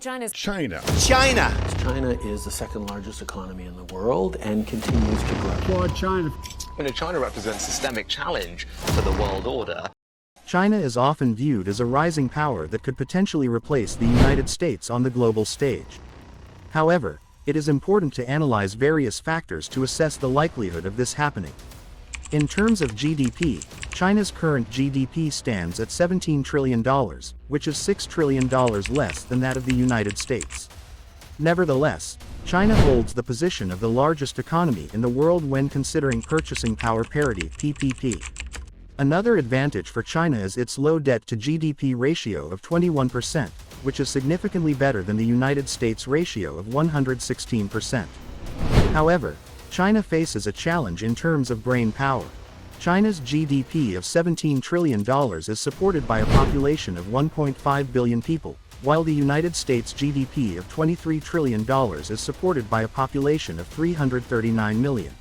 China. China is the second largest economy in the world and continues to grow. Applaud China. China represents a systemic challenge for the world order. China is often viewed as a rising power that could potentially replace the United States on the global stage. However, it is important to analyze various factors to assess the likelihood of this happening. In terms of GDP, China's current GDP stands at $17 trillion, which is $6 trillion less than that of the United States. Nevertheless, China holds the position of the largest economy in the world when considering purchasing power parity (PPP). Another advantage for China is its low debt-to-GDP ratio of 21%, which is significantly better than the United States ratio of 116%. However, China faces a challenge in terms of brain power. China's GDP of $17 trillion is supported by a population of 1.5 billion people, while the United States GDP of $23 trillion is supported by a population of 339 million.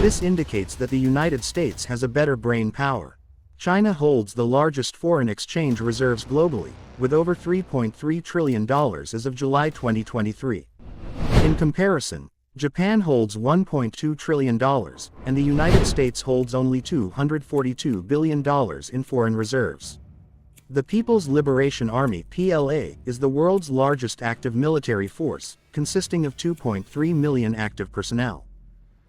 This indicates that the United States has a better brain power. China holds the largest foreign exchange reserves globally, with over $3.3 trillion as of July 2023. In comparison, Japan holds $1.2 trillion, and the United States holds only $242 billion in foreign reserves. The People's Liberation Army (PLA) is the world's largest active military force, consisting of 2.3 million active personnel.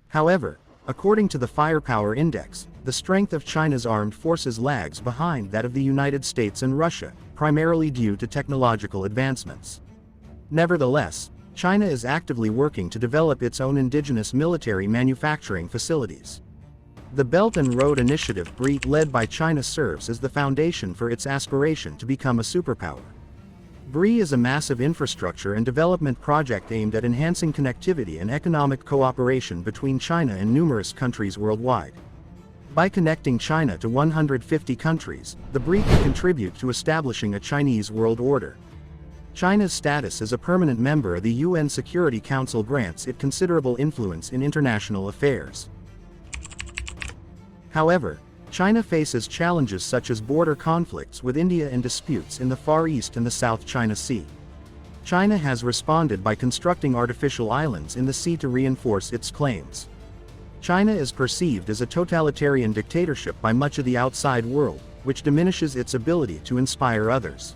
However, according to the Firepower Index, the strength of China's armed forces lags behind that of the United States and Russia, primarily due to technological advancements. Nevertheless, China is actively working to develop its own indigenous military manufacturing facilities. The Belt and Road Initiative (BRIC), led by China, serves as the foundation for its aspiration to become a superpower. BRIC is a massive infrastructure and development project aimed at enhancing connectivity and economic cooperation between China and numerous countries worldwide. By connecting China to 150 countries, the BRIC can contribute to establishing a Chinese world order. China's status as a permanent member of the UN Security Council grants it considerable influence in international affairs. However, China faces challenges such as border conflicts with India and disputes in the Far East and the South China Sea. China has responded by constructing artificial islands in the sea to reinforce its claims. China is perceived as a totalitarian dictatorship by much of the outside world, which diminishes its ability to inspire others.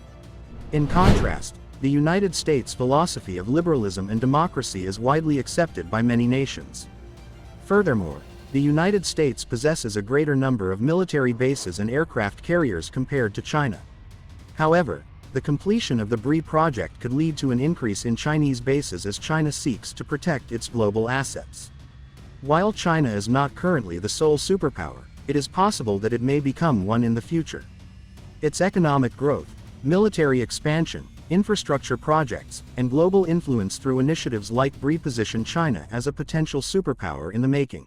In contrast, the United States' philosophy of liberalism and democracy is widely accepted by many nations. Furthermore, the United States possesses a greater number of military bases and aircraft carriers compared to China. However, the completion of the BRIC project could lead to an increase in Chinese bases as China seeks to protect its global assets. While China is not currently the sole superpower, it is possible that it may become one in the future. Its economic growth, military expansion, infrastructure projects, and global influence through initiatives like BRIC position China as a potential superpower in the making.